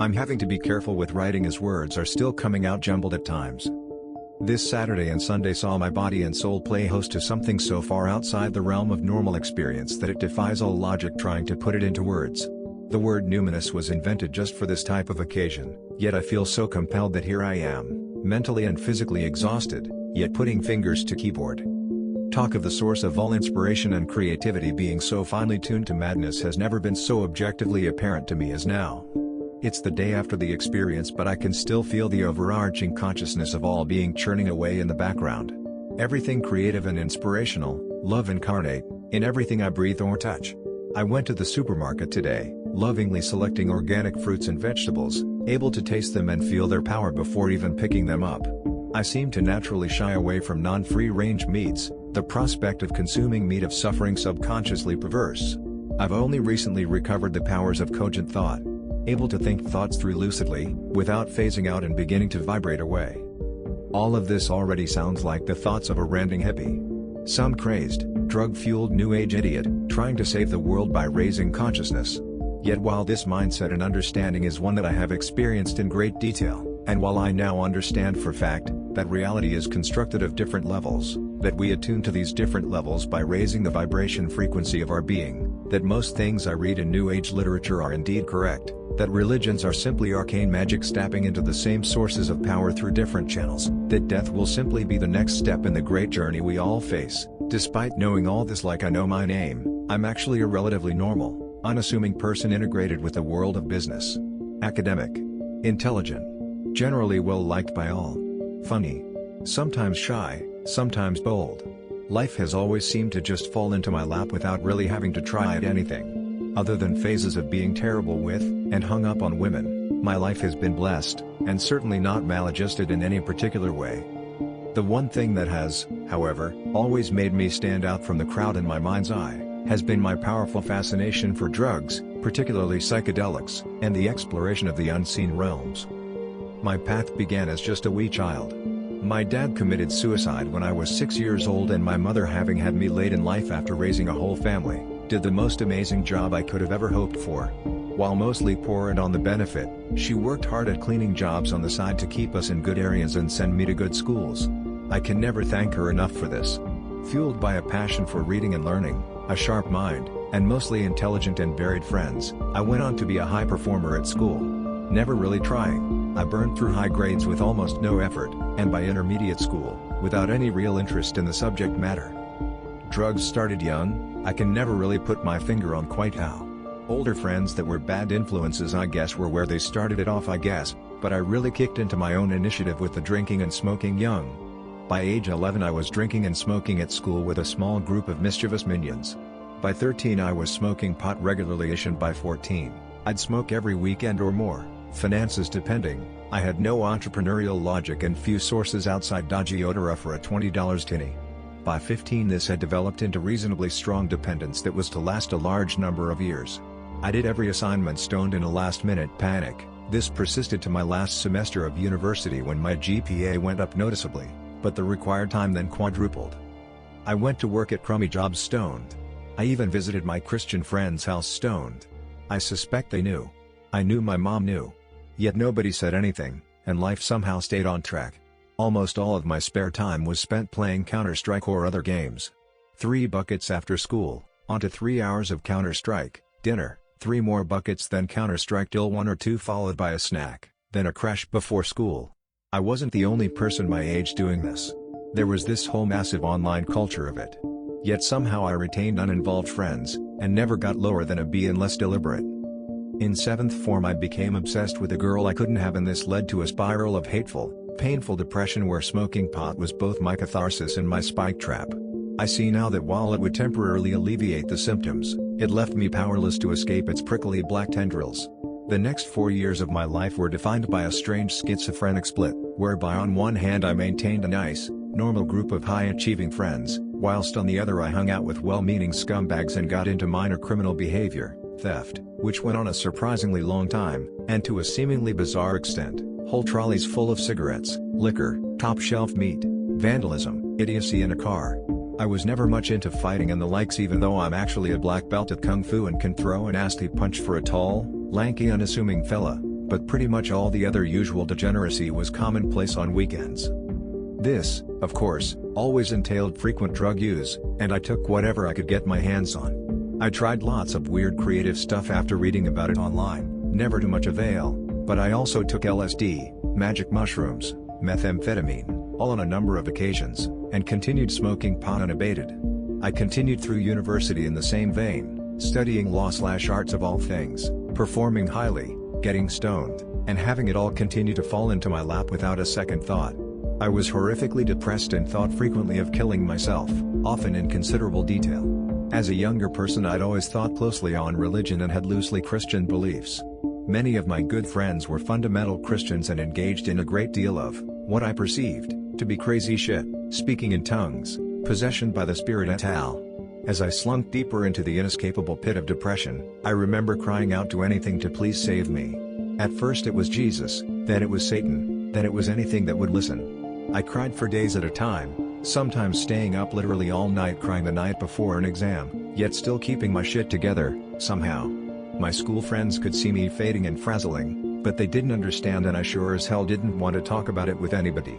I'm having to be careful with writing as words are still coming out jumbled at times. This Saturday and Sunday saw my body and soul play host to something so far outside the realm of normal experience that it defies all logic trying to put it into words. The word numinous was invented just for this type of occasion, yet I feel so compelled that here I am, mentally and physically exhausted, yet putting fingers to keyboard. Talk of the source of all inspiration and creativity being so finely tuned to madness has never been so objectively apparent to me as now. It's the day after the experience, but I can still feel the overarching consciousness of all being churning away in the background. Everything creative and inspirational, love incarnate, in everything I breathe or touch. I went to the supermarket today, lovingly selecting organic fruits and vegetables, able to taste them and feel their power before even picking them up. I seem to naturally shy away from non-free-range meats, the prospect of consuming meat of suffering subconsciously perverse. I've only recently recovered the powers of cogent thought, able to think thoughts through lucidly, without phasing out and beginning to vibrate away. All of this already sounds like the thoughts of a ranting hippie. Some crazed, drug-fueled New Age idiot, trying to save the world by raising consciousness. Yet while this mindset and understanding is one that I have experienced in great detail, and while I now understand for fact, that reality is constructed of different levels, that we attune to these different levels by raising the vibration frequency of our being, that most things I read in New Age literature are indeed correct, that religions are simply arcane magic tapping into the same sources of power through different channels, that death will simply be the next step in the great journey we all face. Despite knowing all this like I know my name, I'm actually a relatively normal, unassuming person integrated with the world of business. Academic. Intelligent. Generally well liked by all. Funny. Sometimes shy, sometimes bold. Life has always seemed to just fall into my lap without really having to try at anything. Other than phases of being terrible with, and hung up on women, my life has been blessed, and certainly not maladjusted in any particular way. The one thing that has, however, always made me stand out from the crowd in my mind's eye, has been my powerful fascination for drugs, particularly psychedelics, and the exploration of the unseen realms. My path began as just a wee child. My dad committed suicide when I was 6 years old, and my mother, having had me late in life after raising a whole family, did the most amazing job I could have ever hoped for. While mostly poor and on the benefit, she worked hard at cleaning jobs on the side to keep us in good areas and send me to good schools. I can never thank her enough for this. Fueled by a passion for reading and learning, a sharp mind, and mostly intelligent and varied friends, I went on to be a high performer at school. Never really trying, I burned through high grades with almost no effort, and by intermediate school, without any real interest in the subject matter. Drugs started young, I can never really put my finger on quite how. Older friends that were bad influences I guess were where they started it off I guess, but I really kicked into my own initiative with the drinking and smoking young. By age 11 I was drinking and smoking at school with a small group of mischievous minions. By 13 I was smoking pot regularly-ish, and by 14, I'd smoke every weekend or more, finances depending. I had no entrepreneurial logic and few sources outside dodgy odora for a $20 tinny. By 15 this had developed into reasonably strong dependence that was to last a large number of years. I did every assignment stoned in a last-minute panic. This persisted to my last semester of university when my GPA went up noticeably, but the required time then quadrupled. I went to work at crummy jobs stoned. I even visited my Christian friend's house stoned. I suspect they knew. I knew my mom knew. Yet nobody said anything, and life somehow stayed on track. Almost all of my spare time was spent playing Counter-Strike or other games. 3 buckets after school, onto 3 hours of Counter-Strike, dinner, 3 more buckets, then Counter-Strike till 1 or 2 followed by a snack, then a crash before school. I wasn't the only person my age doing this. There was this whole massive online culture of it. Yet somehow I retained uninvolved friends, and never got lower than a B unless deliberate. In 7th form I became obsessed with a girl I couldn't have, and this led to a spiral of hateful, painful depression where smoking pot was both my catharsis and my spike trap. I see now that while it would temporarily alleviate the symptoms, it left me powerless to escape its prickly black tendrils. The next 4 years of my life were defined by a strange schizophrenic split, whereby on one hand I maintained a nice, normal group of high-achieving friends, whilst on the other I hung out with well-meaning scumbags and got into minor criminal behavior, theft, which went on a surprisingly long time, and to a seemingly bizarre extent, whole trolleys full of cigarettes, liquor, top-shelf meat, vandalism, idiocy in a car. I was never much into fighting and the likes, even though I'm actually a black belt at Kung Fu and can throw a nasty punch for a tall, lanky unassuming fella. but pretty much all the other usual degeneracy was commonplace on weekends. This, of course, always entailed frequent drug use, and I took whatever I could get my hands on. I tried lots of weird creative stuff after reading about it online, never to much avail, but I also took LSD, magic mushrooms, methamphetamine, all on a number of occasions, and continued smoking pot unabated. I continued through university in the same vein, studying law/arts of all things, performing highly, getting stoned, and having it all continue to fall into my lap without a second thought. I was horrifically depressed and thought frequently of killing myself, often in considerable detail. As a younger person, I'd always thought closely on religion and had loosely Christian beliefs. Many of my good friends were fundamental Christians and engaged in a great deal of what I perceived to be crazy shit, speaking in tongues, possession by the spirit et al. As I slunk deeper into the inescapable pit of depression, I remember crying out to anything to please save me. At first it was Jesus, then it was Satan, then it was anything that would listen. I cried for days at a time, sometimes staying up literally all night crying the night before an exam, yet still keeping my shit together, somehow. My school friends could see me fading and frazzling, but they didn't understand, and I sure as hell didn't want to talk about it with anybody.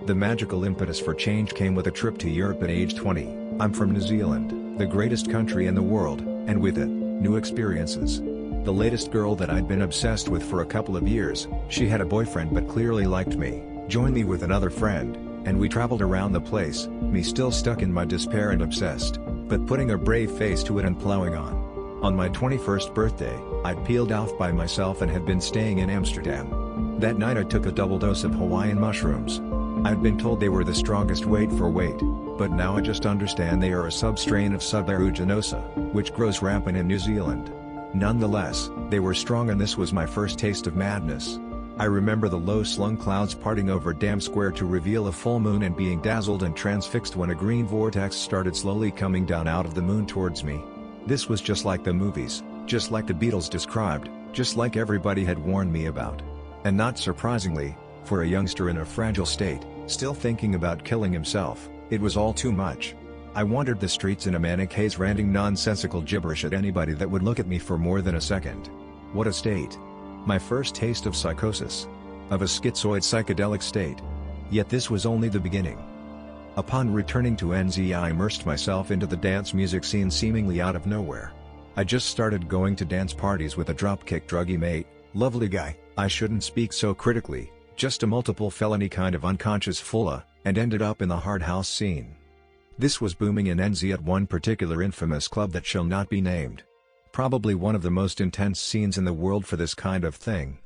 The magical impetus for change came with a trip to Europe at age 20. I'm from New Zealand, the greatest country in the world, and with it, new experiences. The latest girl that I'd been obsessed with for a couple of years, she had a boyfriend but clearly liked me, joined me with another friend, and we traveled around the place, me still stuck in my despair and obsessed, but putting a brave face to it and plowing on. On my 21st birthday, I'd peeled off by myself and had been staying in Amsterdam. That night I took a double dose of Hawaiian mushrooms. I'd been told they were the strongest weight for weight, but now I just understand they are a substrain of Sub aeruginosa, which grows rampant in New Zealand. Nonetheless, they were strong, and this was my first taste of madness. I remember the low-slung clouds parting over Dam Square to reveal a full moon and being dazzled and transfixed when a green vortex started slowly coming down out of the moon towards me. This was just like the movies, just like the Beatles described, just like everybody had warned me about. And not surprisingly, for a youngster in a fragile state, still thinking about killing himself, it was all too much. I wandered the streets in a manic haze, ranting nonsensical gibberish at anybody that would look at me for more than a second. What a state. My first taste of psychosis. Of a schizoid psychedelic state. Yet this was only the beginning. Upon returning to NZ, I immersed myself into the dance music scene seemingly out of nowhere. I just started going to dance parties with a dropkick druggy mate, lovely guy, I shouldn't speak so critically, just a multiple felony kind of unconscious fulla, and ended up in the hard house scene. This was booming in NZ at one particular infamous club that shall not be named. Probably one of the most intense scenes in the world for this kind of thing.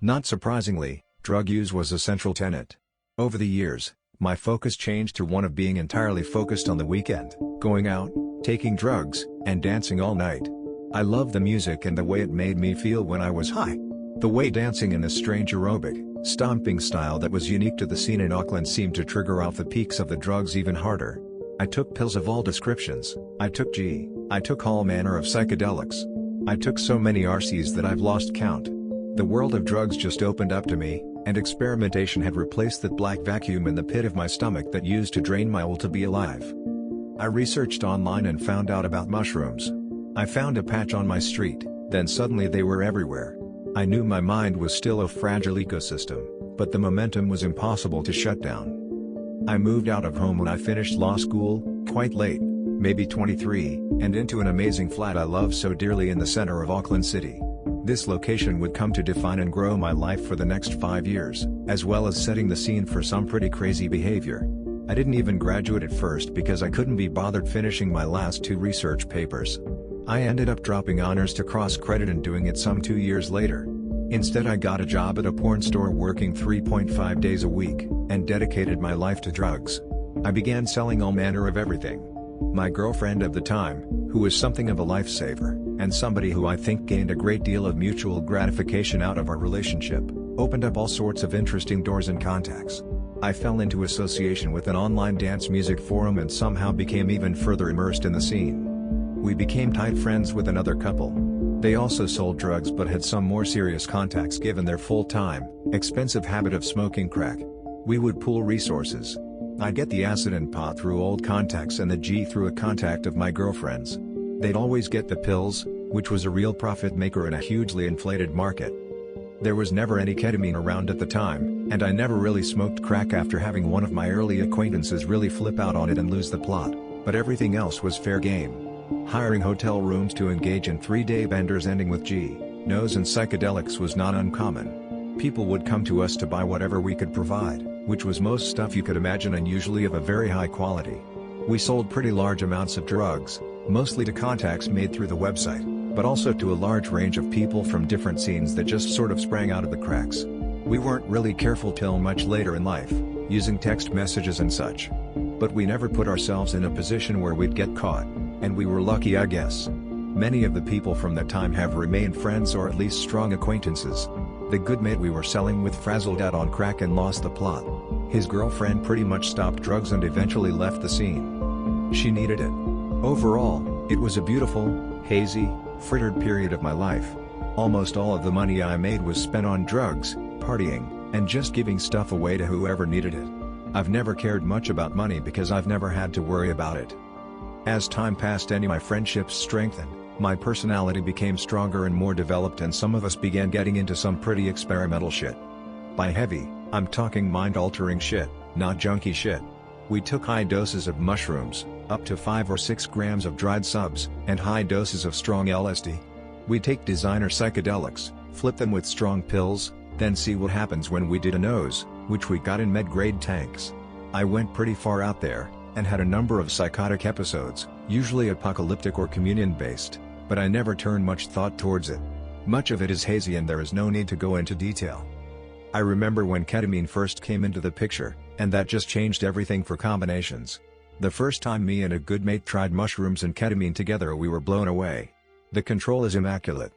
Not surprisingly, drug use was a central tenet. Over the years, my focus changed to one of being entirely focused on the weekend, going out, taking drugs, and dancing all night. I loved the music and the way it made me feel when I was high. The way dancing in a strange aerobic, stomping style that was unique to the scene in Auckland seemed to trigger off the peaks of the drugs even harder. I took pills of all descriptions, I took all manner of psychedelics. I took so many RCs that I've lost count. The world of drugs just opened up to me, and experimentation had replaced that black vacuum in the pit of my stomach that used to drain my will to be alive. I researched online and found out about mushrooms. I found a patch on my street, then suddenly they were everywhere. I knew my mind was still a fragile ecosystem, but the momentum was impossible to shut down. I moved out of home when I finished law school, quite late, maybe 23, and into an amazing flat I love so dearly in the center of Auckland City. This location would come to define and grow my life for the next 5 years, as well as setting the scene for some pretty crazy behavior. I didn't even graduate at first because I couldn't be bothered finishing my last 2 research papers. I ended up dropping honors to cross-credit and doing it some 2 years later. Instead, I got a job at a porn store working 3.5 days a week, and dedicated my life to drugs. I began selling all manner of everything. My girlfriend of the time, who was something of a lifesaver, and somebody who I think gained a great deal of mutual gratification out of our relationship, opened up all sorts of interesting doors and contacts. I fell into association with an online dance music forum and somehow became even further immersed in the scene. We became tight friends with another couple. They also sold drugs but had some more serious contacts given their full-time, expensive habit of smoking crack. We would pool resources. I'd get the acid and pot through old contacts and the G through a contact of my girlfriend's. They'd always get the pills, which was a real profit maker in a hugely inflated market. There was never any ketamine around at the time, and I never really smoked crack after having one of my early acquaintances really flip out on it and lose the plot, but everything else was fair game. Hiring hotel rooms to engage in 3-day benders ending with G, nose and psychedelics was not uncommon. People would come to us to buy whatever we could provide, which was most stuff you could imagine and usually of a very high quality. We sold pretty large amounts of drugs, mostly to contacts made through the website, but also to a large range of people from different scenes that just sort of sprang out of the cracks. We weren't really careful till much later in life, using text messages and such. But we never put ourselves in a position where we'd get caught, and we were lucky, I guess. Many of the people from that time have remained friends or at least strong acquaintances. The good mate we were selling with frazzled out on crack and lost the plot. His girlfriend pretty much stopped drugs and eventually left the scene. She needed it. Overall, it was a beautiful, hazy, frittered period of my life. Almost all of the money I made was spent on drugs, partying, and just giving stuff away to whoever needed it. I've never cared much about money because I've never had to worry about it. As time passed and my friendships strengthened, my personality became stronger and more developed, and some of us began getting into some pretty experimental shit. By heavy, I'm talking mind-altering shit, not junky shit. We took high doses of mushrooms, up to 5 or 6 grams of dried subs, and high doses of strong LSD. We'd take designer psychedelics, flip them with strong pills, then see what happens when we did a nose, which we got in med-grade tanks. I went pretty far out there, and had a number of psychotic episodes, usually apocalyptic or communion-based, but I never turned much thought towards it. Much of it is hazy and there is no need to go into detail. I remember when ketamine first came into the picture, and that just changed everything for combinations. The first time me and a good mate tried mushrooms and ketamine together, we were blown away. The control is immaculate.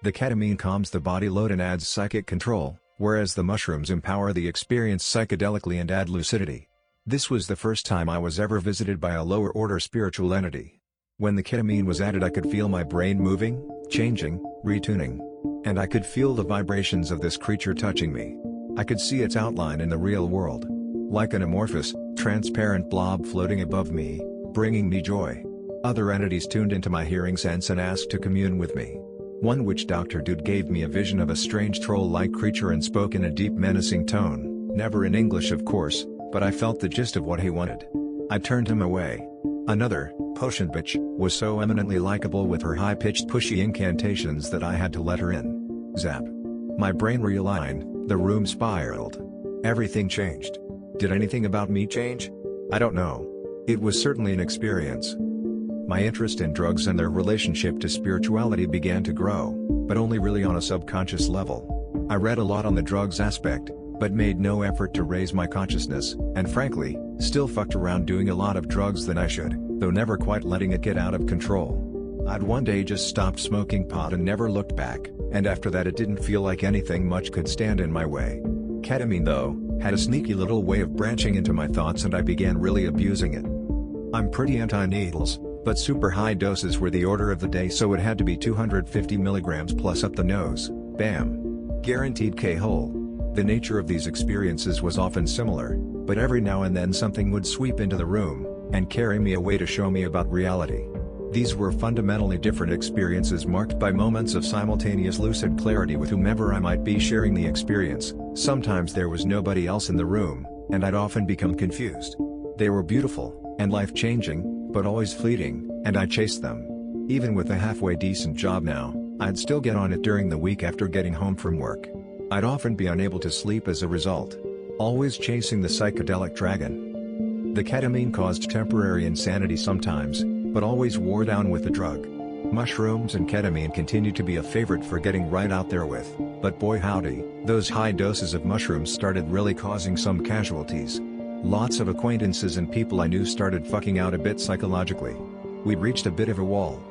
The ketamine calms the body load and adds psychic control, whereas the mushrooms empower the experience psychedelically and add lucidity. This was the first time I was ever visited by a lower-order spiritual entity. When the ketamine was added, I could feel my brain moving, changing, retuning. And I could feel the vibrations of this creature touching me. I could see its outline in the real world. Like an amorphous, transparent blob floating above me, bringing me joy. Other entities tuned into my hearing sense and asked to commune with me. One witch doctor dude gave me a vision of a strange troll-like creature and spoke in a deep menacing tone, never in English of course, but I felt the gist of what he wanted. I turned him away. Another, potion bitch, was so eminently likable with her high-pitched pushy incantations that I had to let her in. Zap. My brain realigned, the room spiraled. Everything changed. Did anything about me change? I don't know. It was certainly an experience. My interest in drugs and their relationship to spirituality began to grow, but only really on a subconscious level. I read a lot on the drugs aspect, but made no effort to raise my consciousness, and frankly, still fucked around doing a lot of drugs than I should, though never quite letting it get out of control. I'd one day just stopped smoking pot and never looked back, and after that it didn't feel like anything much could stand in my way. Ketamine though, had a sneaky little way of branching into my thoughts and I began really abusing it. I'm pretty anti-needles, but super high doses were the order of the day, so it had to be 250 milligrams plus up the nose, bam. Guaranteed K-hole. The nature of these experiences was often similar, but every now and then something would sweep into the room, and carry me away to show me about reality. These were fundamentally different experiences marked by moments of simultaneous lucid clarity with whomever I might be sharing the experience. Sometimes there was nobody else in the room, and I'd often become confused. They were beautiful, and life-changing, but always fleeting, and I chased them. Even with a halfway decent job now, I'd still get on it during the week after getting home from work. I'd often be unable to sleep as a result. Always chasing the psychedelic dragon. The ketamine caused temporary insanity sometimes, but always wore down with the drug. Mushrooms and ketamine continue to be a favorite for getting right out there with, but boy howdy, those high doses of mushrooms started really causing some casualties. Lots of acquaintances and people I knew started fucking out a bit psychologically. We'd reached a bit of a wall.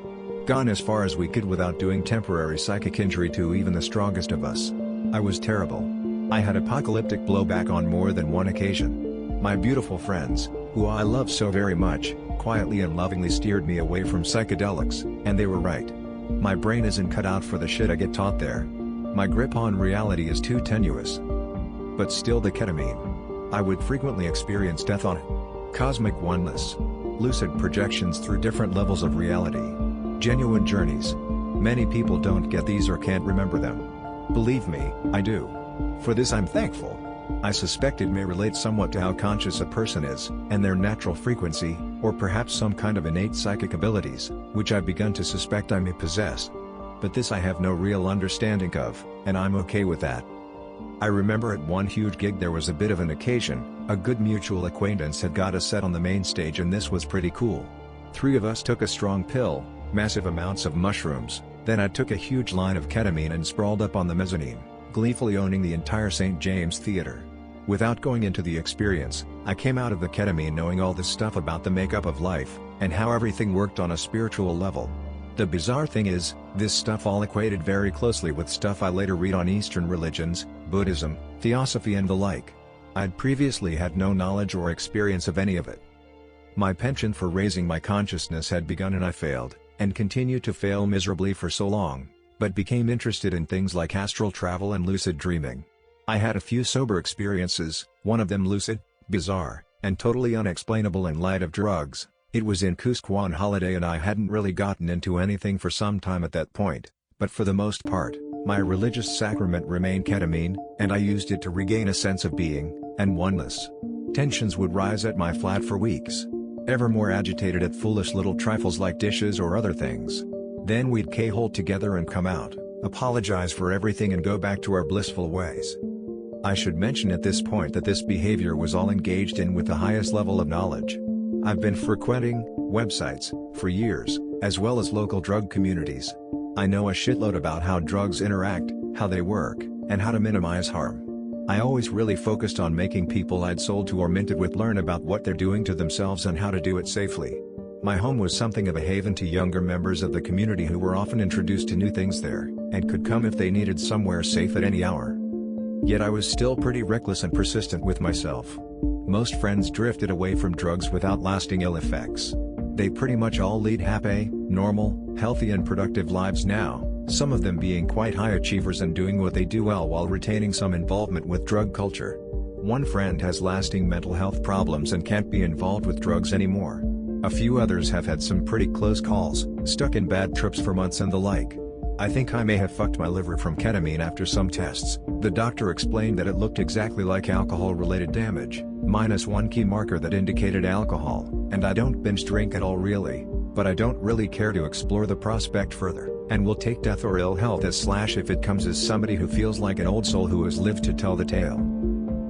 Gone as far as we could without doing temporary psychic injury to even the strongest of us. I was terrible. I had apocalyptic blowback on more than one occasion. My beautiful friends, who I love so very much, quietly and lovingly steered me away from psychedelics, and they were right. My brain isn't cut out for the shit I get taught there. My grip on reality is too tenuous. But still, the ketamine. I would frequently experience death on it. Cosmic oneness. Lucid projections through different levels of reality. Genuine journeys. Many people don't get these or can't remember them. Believe me, I do. For this I'm thankful. I suspect it may relate somewhat to how conscious a person is, and their natural frequency, or perhaps some kind of innate psychic abilities, which I've begun to suspect I may possess. But this I have no real understanding of, and I'm okay with that. I remember at one huge gig there was a bit of an occasion. A good mutual acquaintance had got us set on the main stage, and this was pretty cool. 3 of us took a strong pill, massive amounts of mushrooms, then I took a huge line of ketamine and sprawled up on the mezzanine, gleefully owning the entire St. James Theatre. Without going into the experience, I came out of the ketamine knowing all this stuff about the makeup of life, and how everything worked on a spiritual level. The bizarre thing is, this stuff all equated very closely with stuff I later read on Eastern religions, Buddhism, Theosophy and the like. I'd previously had no knowledge or experience of any of it. My penchant for raising my consciousness had begun, and I failed, and continued to fail miserably for so long, but became interested in things like astral travel and lucid dreaming. I had a few sober experiences, one of them lucid, bizarre, and totally unexplainable in light of drugs. It was in Cusco on holiday, and I hadn't really gotten into anything for some time at that point, but for the most part, my religious sacrament remained ketamine, and I used it to regain a sense of being, and oneness. Tensions would rise at my flat for weeks. Ever more agitated at foolish little trifles like dishes or other things. Then we'd K-hole together and come out, apologize for everything and go back to our blissful ways. I should mention at this point that this behavior was all engaged in with the highest level of knowledge. I've been frequenting websites for years, as well as local drug communities. I know a shitload about how drugs interact, how they work, and how to minimize harm. I always really focused on making people I'd sold to or minted with learn about what they're doing to themselves and how to do it safely. My home was something of a haven to younger members of the community who were often introduced to new things there, and could come if they needed somewhere safe at any hour. Yet I was still pretty reckless and persistent with myself. Most friends drifted away from drugs without lasting ill effects. They pretty much all lead happy, normal, healthy and productive lives now, some of them being quite high achievers and doing what they do well while retaining some involvement with drug culture. One friend has lasting mental health problems and can't be involved with drugs anymore. A few others have had some pretty close calls, stuck in bad trips for months and the like. I think I may have fucked my liver from ketamine after some tests. The doctor explained that it looked exactly like alcohol-related damage, minus one key marker that indicated alcohol, and I don't binge drink at all really, but I don't really care to explore the prospect further, and will take death or ill health as / if it comes as somebody who feels like an old soul who has lived to tell the tale.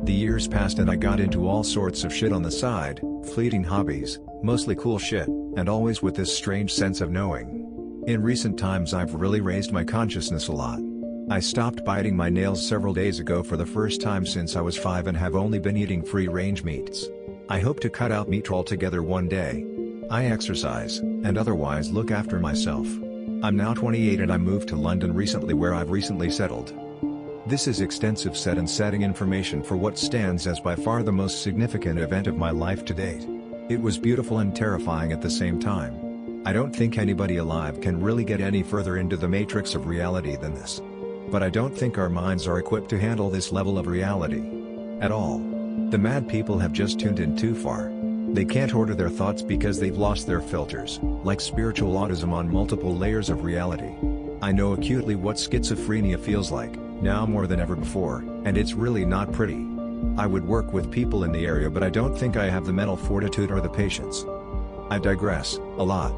The years passed and I got into all sorts of shit on the side, fleeting hobbies, mostly cool shit, and always with this strange sense of knowing. In recent times I've really raised my consciousness a lot. I stopped biting my nails several days ago for the first time since I was 5 and have only been eating free-range meats. I hope to cut out meat altogether one day. I exercise, and otherwise look after myself. I'm now 28 and I moved to London recently, where I've recently settled. This is extensive set and setting information for what stands as by far the most significant event of my life to date. It was beautiful and terrifying at the same time. I don't think anybody alive can really get any further into the matrix of reality than this. But I don't think our minds are equipped to handle this level of reality. At all. The mad people have just tuned in too far. They can't order their thoughts because they've lost their filters, like spiritual autism on multiple layers of reality. I know acutely what schizophrenia feels like, now more than ever before, and it's really not pretty. I would work with people in the area, but I don't think I have the mental fortitude or the patience. I digress, a lot.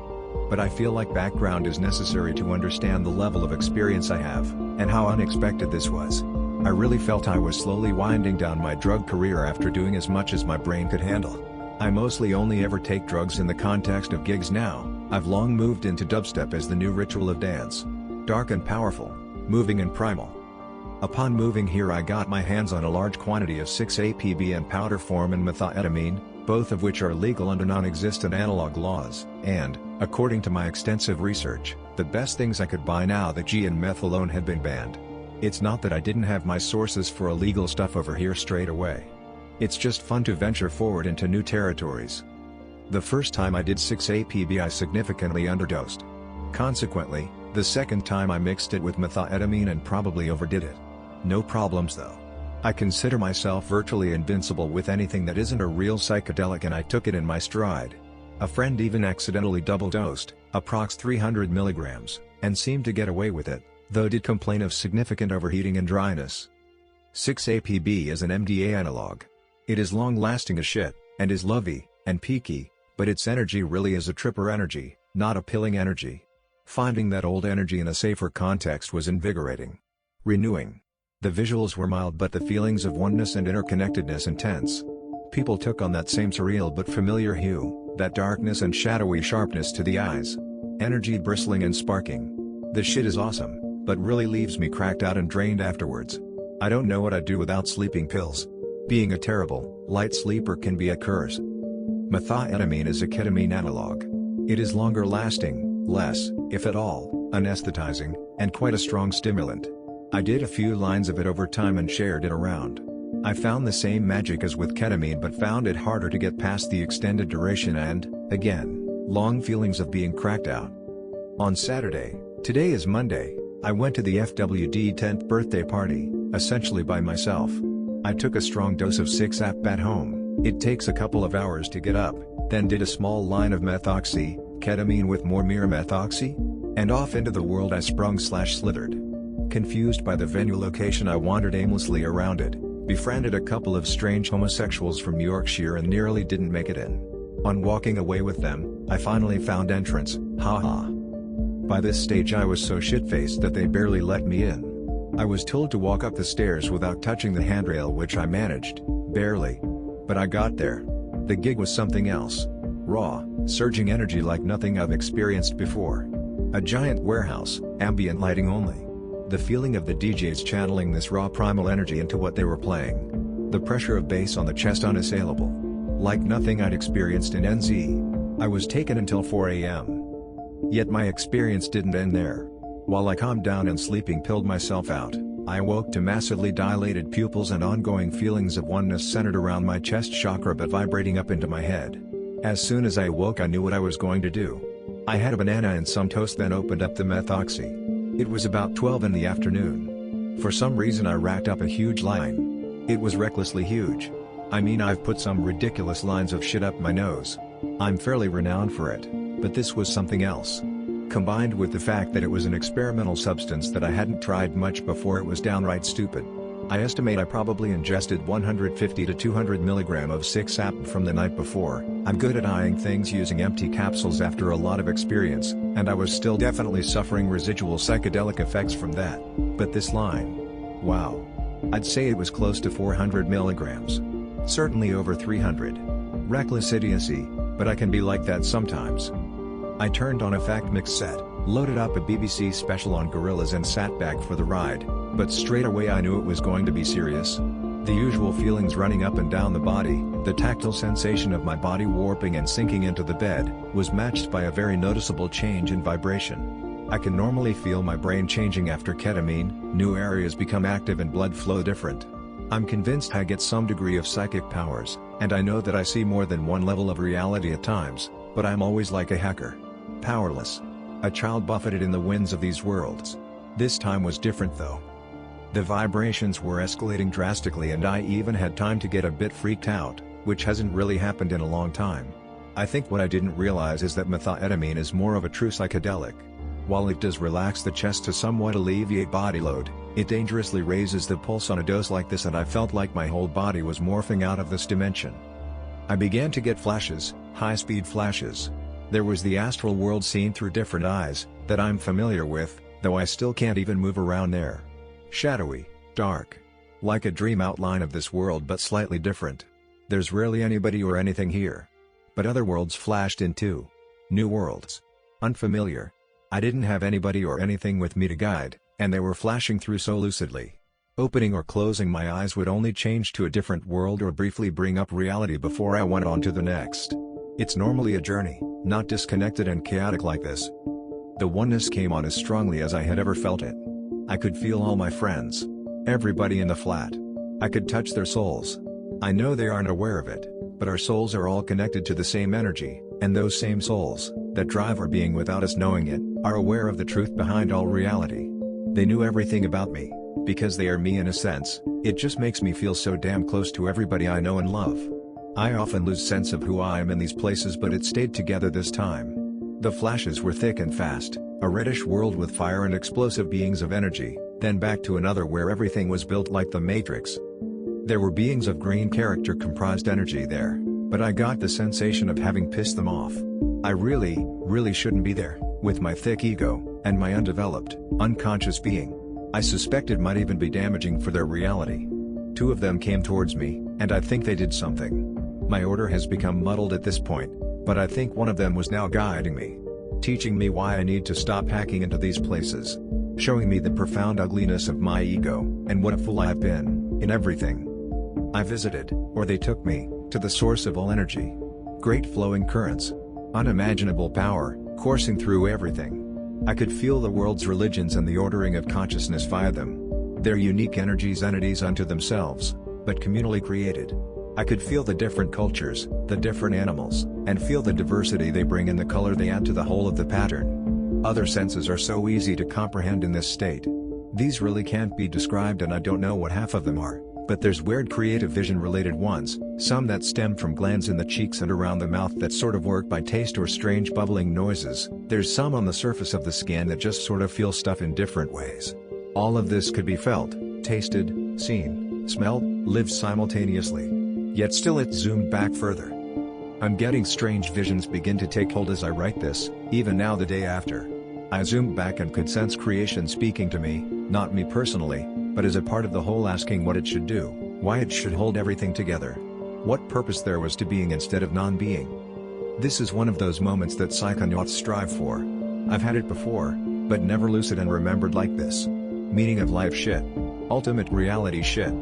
But I feel like background is necessary to understand the level of experience I have, and how unexpected this was. I really felt I was slowly winding down my drug career after doing as much as my brain could handle. I mostly only ever take drugs in the context of gigs now. I've long moved into dubstep as the new ritual of dance. Dark and powerful, moving and primal. Upon moving here I got my hands on a large quantity of 6-APB in powder form and methamphetamine, both of which are legal under non-existent analog laws, and, according to my extensive research, the best things I could buy now that G and meth alone had been banned. It's not that I didn't have my sources for illegal stuff over here straight away. It's just fun to venture forward into new territories. The first time I did 6-APB I significantly underdosed. Consequently, the second time I mixed it with methamphetamine and probably overdid it. No problems though. I consider myself virtually invincible with anything that isn't a real psychedelic, and I took it in my stride. A friend even accidentally double-dosed, approx 300 milligrams, and seemed to get away with it, though did complain of significant overheating and dryness. 6-APB is an MDA analog. It is long-lasting as shit, and is lovey, and peaky, but its energy really is a tripper energy, not a pilling energy. Finding that old energy in a safer context was invigorating. Renewing. The visuals were mild but the feelings of oneness and interconnectedness intense. People took on that same surreal but familiar hue, that darkness and shadowy sharpness to the eyes. Energy bristling and sparking. The shit is awesome, but really leaves me cracked out and drained afterwards. I don't know what I'd do without sleeping pills. Being a terrible, light sleeper can be a curse. Methoxetamine is a ketamine analog. It is longer lasting, less, if at all, anesthetizing, and quite a strong stimulant. I did a few lines of it over time and shared it around. I found the same magic as with ketamine but found it harder to get past the extended duration and, again, long feelings of being cracked out. On Saturday, today is Monday, I went to the FWD 10th birthday party, essentially by myself. I took a strong dose of 6-AP at home. It takes a couple of hours to get up, then did a small line of ketamine with more methoxy, and off into the world I sprung/slithered. Confused by the venue location, I wandered aimlessly around it, befriended a couple of strange homosexuals from Yorkshire and nearly didn't make it in. On walking away with them, I finally found entrance, haha. By this stage I was so shit-faced that they barely let me in. I was told to walk up the stairs without touching the handrail, which I managed, barely. But I got there. The gig was something else. Raw, surging energy like nothing I've experienced before. A giant warehouse, ambient lighting only. The feeling of the DJs channeling this raw primal energy into what they were playing. The pressure of bass on the chest unassailable. Like nothing I'd experienced in NZ. I was taken until 4 a.m. Yet my experience didn't end there. While I calmed down and sleeping pilled myself out, I awoke to massively dilated pupils and ongoing feelings of oneness centered around my chest chakra but vibrating up into my head. As soon as I awoke I knew what I was going to do. I had a banana and some toast, then opened up the methoxy. It was about 12 in the afternoon. For some reason I racked up a huge line. It was recklessly huge. I mean, I've put some ridiculous lines of shit up my nose. I'm fairly renowned for it, but this was something else. Combined with the fact that it was an experimental substance that I hadn't tried much before, it was downright stupid. I estimate I probably ingested 150 to 200 mg of 6-AP from the night before. I'm good at eyeing things using empty capsules after a lot of experience, and I was still definitely suffering residual psychedelic effects from that. But this line. Wow. I'd say it was close to 400 mg. Certainly over 300. Reckless idiocy, but I can be like that sometimes. I turned on a fact mix set, loaded up a BBC special on gorillas and sat back for the ride, but straight away I knew it was going to be serious. The usual feelings running up and down the body, the tactile sensation of my body warping and sinking into the bed, was matched by a very noticeable change in vibration. I can normally feel my brain changing after ketamine, new areas become active and blood flow different. I'm convinced I get some degree of psychic powers, and I know that I see more than one level of reality at times, but I'm always like a hacker. Powerless. A child buffeted in the winds of these worlds. This time was different though. The vibrations were escalating drastically and I even had time to get a bit freaked out, which hasn't really happened in a long time. I think what I didn't realize is that methoxetamine is more of a true psychedelic. While it does relax the chest to somewhat alleviate body load, it dangerously raises the pulse on a dose like this, and I felt like my whole body was morphing out of this dimension. I began to get flashes, high-speed flashes. There was the astral world seen through different eyes, that I'm familiar with, though I still can't even move around there. Shadowy, dark. Like a dream outline of this world but slightly different. There's rarely anybody or anything here. But other worlds flashed in too. New worlds. Unfamiliar. I didn't have anybody or anything with me to guide, and they were flashing through so lucidly. Opening or closing my eyes would only change to a different world or briefly bring up reality before I went on to the next. It's normally a journey, not disconnected and chaotic like this. The oneness came on as strongly as I had ever felt it. I could feel all my friends. Everybody in the flat. I could touch their souls. I know they aren't aware of it, but our souls are all connected to the same energy, and those same souls, that drive our being without us knowing it, are aware of the truth behind all reality. They knew everything about me, because they are me in a sense. It just makes me feel so damn close to everybody I know and love. I often lose sense of who I am in these places, but it stayed together this time. The flashes were thick and fast, a reddish world with fire and explosive beings of energy, then back to another where everything was built like the Matrix. There were beings of green character comprised energy there, but I got the sensation of having pissed them off. I really shouldn't be there, with my thick ego, and my undeveloped, unconscious being. I suspected might even be damaging for their reality. Two of them came towards me, and I think they did something. My order has become muddled at this point, but I think one of them was now guiding me. Teaching me why I need to stop hacking into these places. Showing me the profound ugliness of my ego, and what a fool I have been, in everything. I visited, or they took me, to the source of all energy. Great flowing currents. Unimaginable power, coursing through everything. I could feel the world's religions and the ordering of consciousness via them. Their unique energies, entities unto themselves, but communally created. I could feel the different cultures, the different animals, and feel the diversity they bring and the color they add to the whole of the pattern. Other senses are so easy to comprehend in this state. These really can't be described, and I don't know what half of them are, but there's weird creative vision related ones, some that stem from glands in the cheeks and around the mouth that sort of work by taste or strange bubbling noises. There's some on the surface of the skin that just sort of feel stuff in different ways. All of this could be felt, tasted, seen, smelled, lived simultaneously. Yet still it's zoomed back further. I'm getting strange visions begin to take hold as I write this, even now the day after. I zoomed back and could sense creation speaking to me, not me personally, but as a part of the whole, asking what it should do, why it should hold everything together. What purpose there was to being instead of non-being. This is one of those moments that psychonauts strive for. I've had it before, but never lucid and remembered like this. Meaning of life shit. Ultimate reality shit.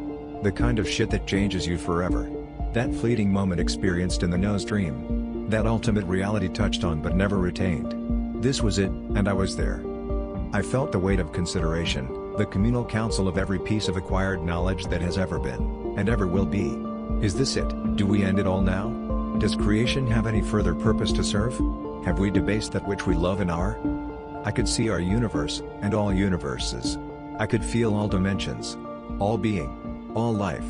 The kind of shit that changes you forever. That fleeting moment experienced in the nose dream. That ultimate reality touched on but never retained. This was it, and I was there. I felt the weight of consideration, the communal counsel of every piece of acquired knowledge that has ever been, and ever will be. Is this it? Do we end it all now? Does creation have any further purpose to serve? Have we debased that which we love and are? I could see our universe, and all universes. I could feel all dimensions. All being. All life.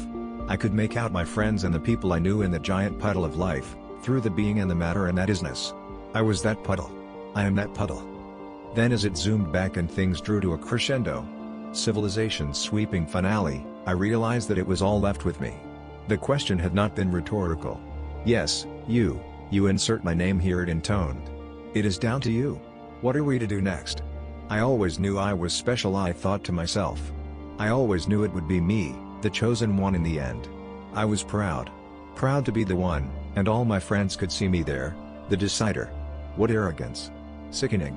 I could make out my friends and the people I knew in the giant puddle of life, through the being and the matter and that isness. I was that puddle. I am that puddle. Then as it zoomed back and things drew to a crescendo, civilization's sweeping finale, I realized that it was all left with me. The question had not been rhetorical. Yes, you insert my name here, it intoned. It is down to you. What are we to do next? I always knew I was special, I thought to myself. I always knew it would be me, the chosen one in the end. I was proud. Proud to be the one, and all my friends could see me there, the decider. What arrogance. Sickening.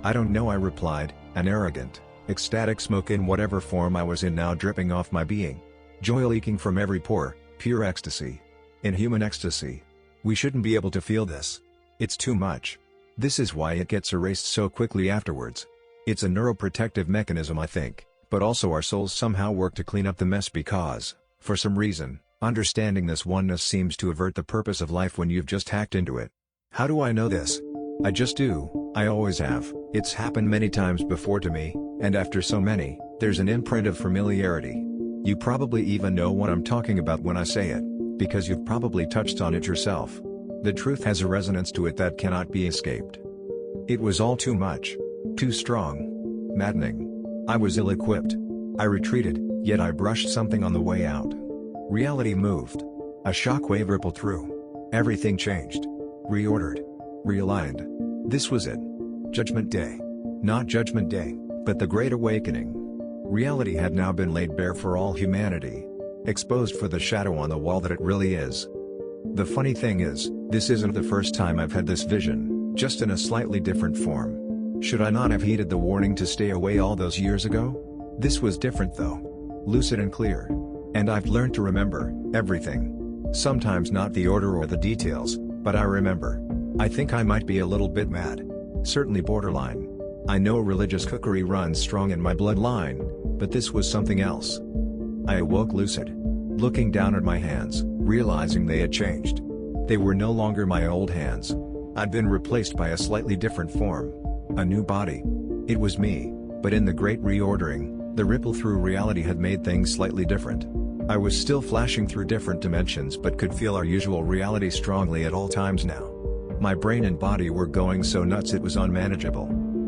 I don't know, I replied, an arrogant, ecstatic smoke in whatever form I was in now dripping off my being. Joy leaking from every pore, pure ecstasy. Inhuman ecstasy. We shouldn't be able to feel this. It's too much. This is why it gets erased so quickly afterwards. It's a neuroprotective mechanism, I think. But also our souls somehow work to clean up the mess because, for some reason, understanding this oneness seems to avert the purpose of life when you've just hacked into it. How do I know this? I just do, I always have. It's happened many times before to me, and after so many, there's an imprint of familiarity. You probably even know what I'm talking about when I say it, because you've probably touched on it yourself. The truth has a resonance to it that cannot be escaped. It was all too much. Too strong. Maddening. I was ill-equipped. I retreated, yet I brushed something on the way out. Reality moved. A shockwave rippled through. Everything changed. Reordered. Realigned. This was it. Judgment Day. Not Judgment Day, but the Great Awakening. Reality had now been laid bare for all humanity. Exposed for the shadow on the wall that it really is. The funny thing is, this isn't the first time I've had this vision, just in a slightly different form. Should I not have heeded the warning to stay away all those years ago? This was different though. Lucid and clear. And I've learned to remember everything. Sometimes not the order or the details, but I remember. I think I might be a little bit mad. Certainly borderline. I know religious cookery runs strong in my bloodline, but this was something else. I awoke lucid. Looking down at my hands, realizing they had changed. They were no longer my old hands. I'd been replaced by a slightly different form. A new body. It was me, but in the great reordering, the ripple through reality had made things slightly different. I was still flashing through different dimensions but could feel our usual reality strongly at all times now. My brain and body were going so nuts it was unmanageable.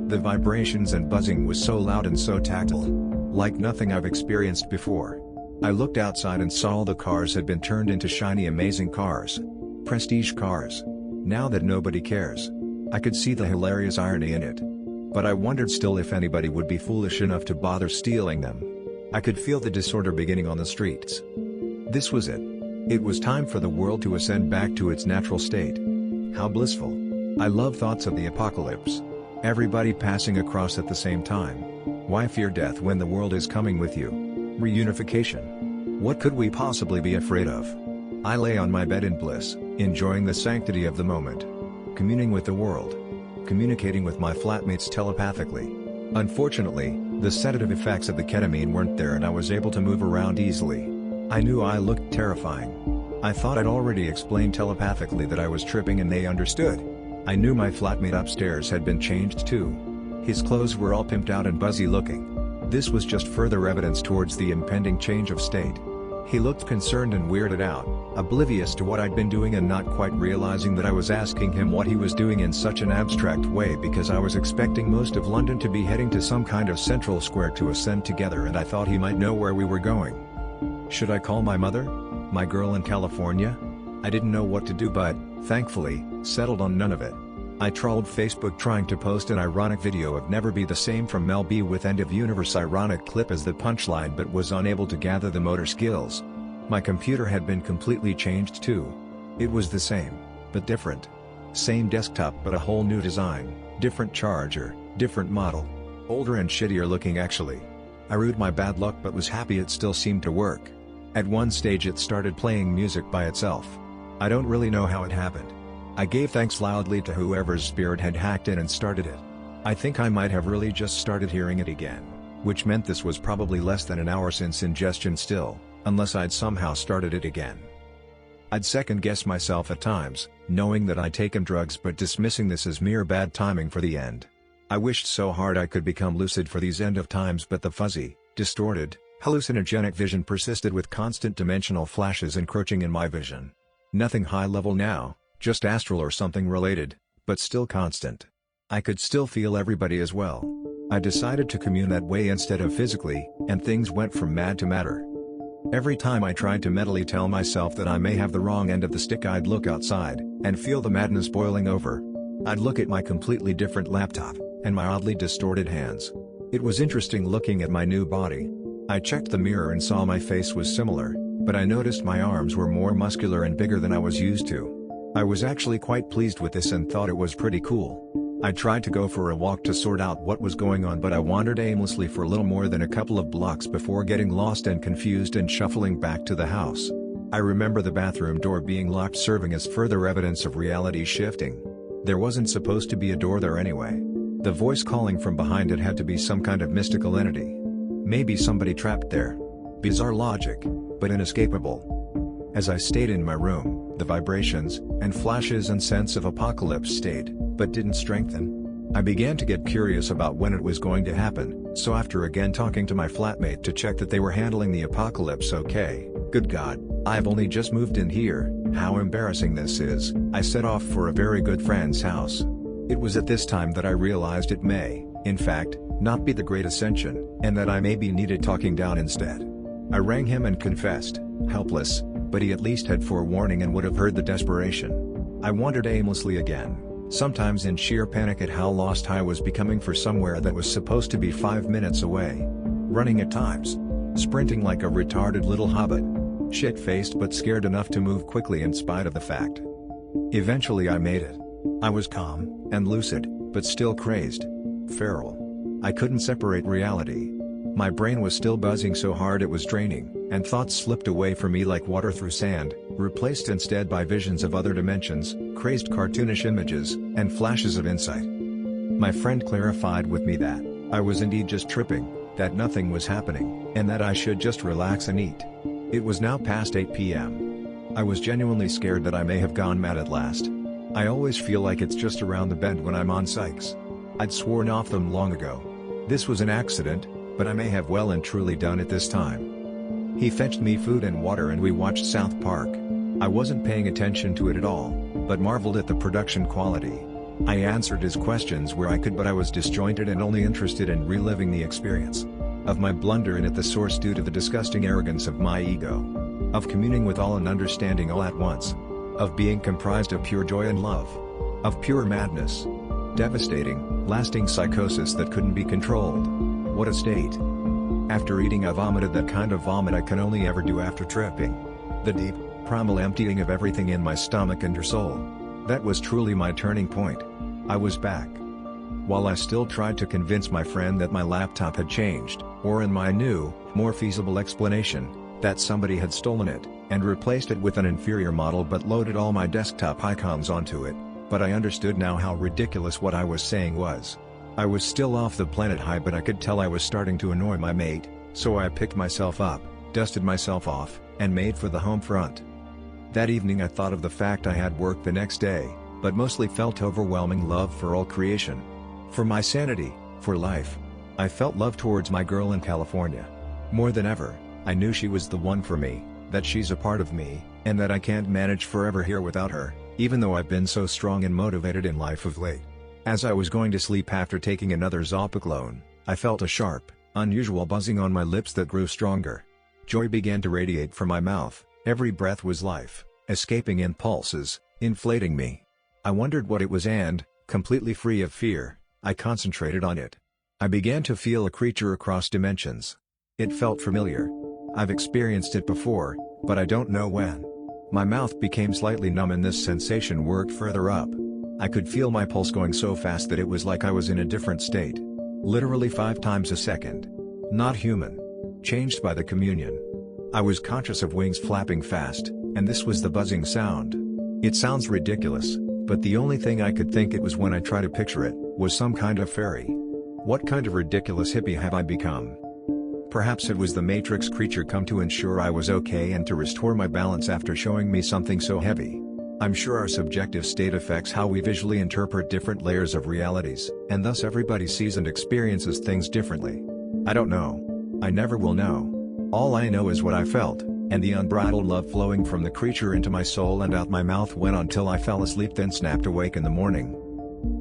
The vibrations and buzzing was so loud and so tactile. Like nothing I've experienced before. I looked outside and saw the cars had been turned into shiny amazing cars. Prestige cars. Now that nobody cares. I could see the hilarious irony in it. But I wondered still if anybody would be foolish enough to bother stealing them. I could feel the disorder beginning on the streets. This was it. It was time for the world to ascend back to its natural state. How blissful. I love thoughts of the apocalypse. Everybody passing across at the same time. Why fear death when the world is coming with you? Reunification. What could we possibly be afraid of? I lay on my bed in bliss, enjoying the sanctity of the moment. Communing with the world. Communicating with my flatmates telepathically. Unfortunately, the sedative effects of the ketamine weren't there and I was able to move around easily. I knew I looked terrifying. I thought I'd already explained telepathically that I was tripping and they understood. I knew my flatmate upstairs had been changed too. His clothes were all pimped out and buzzy looking. This was just further evidence towards the impending change of state. He looked concerned and weirded out, oblivious to what I'd been doing and not quite realizing that I was asking him what he was doing in such an abstract way because I was expecting most of London to be heading to some kind of central square to ascend together and I thought he might know where we were going. Should I call my mother? My girl in California? I didn't know what to do but, thankfully, settled on none of it. I trawled Facebook trying to post an ironic video of Never Be the Same from Mel B with end of universe ironic clip as the punchline but was unable to gather the motor skills. My computer had been completely changed too. It was the same, but different. Same desktop but a whole new design, different charger, different model. Older and shittier looking actually. I rued my bad luck but was happy it still seemed to work. At one stage it started playing music by itself. I don't really know how it happened. I gave thanks loudly to whoever's spirit had hacked in and started it. I think I might have really just started hearing it again, which meant this was probably less than an hour since ingestion still, unless I'd somehow started it again. I'd second guess myself at times, knowing that I'd taken drugs but dismissing this as mere bad timing for the end. I wished so hard I could become lucid for these end of times but the fuzzy, distorted, hallucinogenic vision persisted with constant dimensional flashes encroaching in my vision. Nothing high level now. Just astral or something related, but still constant. I could still feel everybody as well. I decided to commune that way instead of physically, and things went from mad to madder. Every time I tried to mentally tell myself that I may have the wrong end of the stick I'd look outside, and feel the madness boiling over. I'd look at my completely different laptop, and my oddly distorted hands. It was interesting looking at my new body. I checked the mirror and saw my face was similar, but I noticed my arms were more muscular and bigger than I was used to. I was actually quite pleased with this and thought it was pretty cool. I tried to go for a walk to sort out what was going on but I wandered aimlessly for a little more than a couple of blocks before getting lost and confused and shuffling back to the house. I remember the bathroom door being locked serving as further evidence of reality shifting. There wasn't supposed to be a door there anyway. The voice calling from behind it had to be some kind of mystical entity. Maybe somebody trapped there. Bizarre logic, but inescapable. As I stayed in my room, the vibrations, and flashes and sense of apocalypse stayed, but didn't strengthen. I began to get curious about when it was going to happen, so after again talking to my flatmate to check that they were handling the apocalypse okay, good God, I've only just moved in here, how embarrassing this is, I set off for a very good friend's house. It was at this time that I realized it may, in fact, not be the great ascension, and that I may be needed talking down instead. I rang him and confessed, helpless, but he at least had forewarning and would have heard the desperation. I wandered aimlessly again, sometimes in sheer panic at how lost I was becoming for somewhere that was supposed to be 5 minutes away. Running at times. Sprinting like a retarded little hobbit. Shit-faced but scared enough to move quickly in spite of the fact. Eventually I made it. I was calm, and lucid, but still crazed. Feral. I couldn't separate reality. My brain was still buzzing so hard it was draining, and thoughts slipped away from me like water through sand, replaced instead by visions of other dimensions, crazed cartoonish images, and flashes of insight. My friend clarified with me that I was indeed just tripping, that nothing was happening, and that I should just relax and eat. It was now past 8 p.m. I was genuinely scared that I may have gone mad at last. I always feel like it's just around the bend when I'm on psychs. I'd sworn off them long ago. This was an accident, but I may have well and truly done it this time. He fetched me food and water and we watched South Park. I wasn't paying attention to it at all. but marveled at the production quality. I answered his questions where I could, but I was disjointed and only interested in reliving the experience of my blunder and at the source due to the disgusting arrogance of my ego, of communing with all and understanding all at once, of being comprised of pure joy and love, of pure madness, devastating, lasting psychosis that couldn't be controlled. What a state! After eating, I vomited that kind of vomit I can only ever do after tripping. The deep, primal emptying of everything in my stomach and your soul. That was truly my turning point. I was back. While I still tried to convince my friend that my laptop had changed, or in my new, more feasible explanation, that somebody had stolen it, and replaced it with an inferior model but loaded all my desktop icons onto it, but I understood now how ridiculous what I was saying was. I was still off the planet high, but I could tell I was starting to annoy my mate, so I picked myself up, dusted myself off, and made for the home front. That evening I thought of the fact I had work the next day, but mostly felt overwhelming love for all creation. For my sanity, for life. I felt love towards my girl in California. More than ever, I knew she was the one for me, that she's a part of me, and that I can't manage forever here without her, even though I've been so strong and motivated in life of late. As I was going to sleep after taking another Zopiclone, I felt a sharp, unusual buzzing on my lips that grew stronger. Joy began to radiate from my mouth, every breath was life, escaping impulses, inflating me. I wondered what it was and, completely free of fear, I concentrated on it. I began to feel a creature across dimensions. It felt familiar. I've experienced it before, but I don't know when. My mouth became slightly numb and this sensation worked further up. I could feel my pulse going so fast that it was like I was in a different state. Literally 5 times a second. Not human. Changed by the communion. I was conscious of wings flapping fast, and this was the buzzing sound. It sounds ridiculous, but the only thing I could think it was when I try to picture it, was some kind of fairy. What kind of ridiculous hippie have I become? Perhaps it was the Matrix creature come to ensure I was okay and to restore my balance after showing me something so heavy. I'm sure our subjective state affects how we visually interpret different layers of realities, and thus everybody sees and experiences things differently. I don't know. I never will know. All I know is what I felt, and the unbridled love flowing from the creature into my soul and out my mouth went on till I fell asleep, then snapped awake in the morning.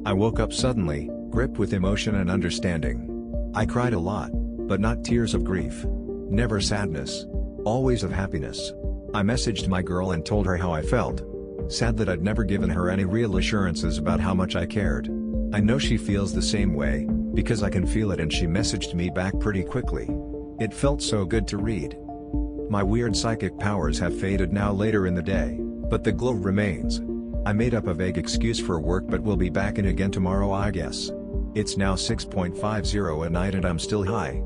I woke up suddenly, gripped with emotion and understanding. I cried a lot, but not tears of grief. Never sadness. Always of happiness. I messaged my girl and told her how I felt. Sad that I'd never given her any real assurances about how much I cared. I know she feels the same way, because I can feel it, and she messaged me back pretty quickly. It felt so good to read. My weird psychic powers have faded now later in the day, but the glow remains. I made up a vague excuse for work but will be back in again tomorrow, I guess. It's now 6:50 at night and I'm still high.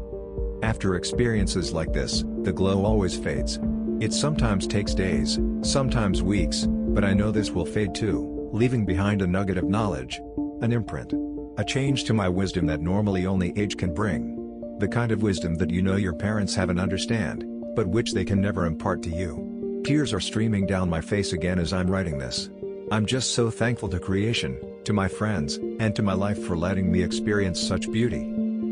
After experiences like this, the glow always fades. It sometimes takes days, sometimes weeks, but I know this will fade too, leaving behind a nugget of knowledge. An imprint. A change to my wisdom that normally only age can bring. The kind of wisdom that you know your parents have and understand, but which they can never impart to you. Tears are streaming down my face again as I'm writing this. I'm just so thankful to creation, to my friends, and to my life for letting me experience such beauty.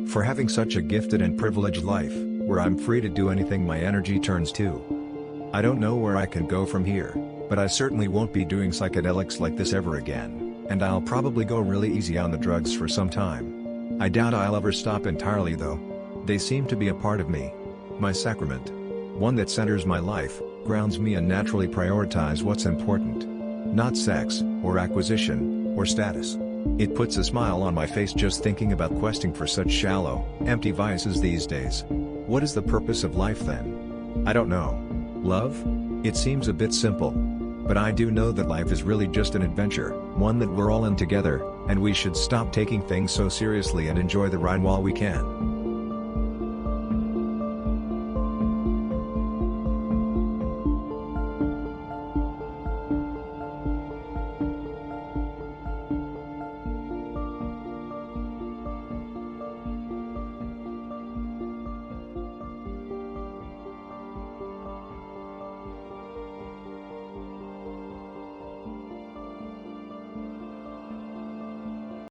For having such a gifted and privileged life, where I'm free to do anything my energy turns to. I don't know where I can go from here, but I certainly won't be doing psychedelics like this ever again, and I'll probably go really easy on the drugs for some time. I doubt I'll ever stop entirely though. They seem to be a part of me. My sacrament. One that centers my life, grounds me and naturally prioritize what's important. Not sex, or acquisition, or status. It puts a smile on my face just thinking about questing for such shallow, empty vices these days. What is the purpose of life then? I don't know. Love? It seems a bit simple. But I do know that life is really just an adventure, one that we're all in together, and we should stop taking things so seriously and enjoy the ride while we can.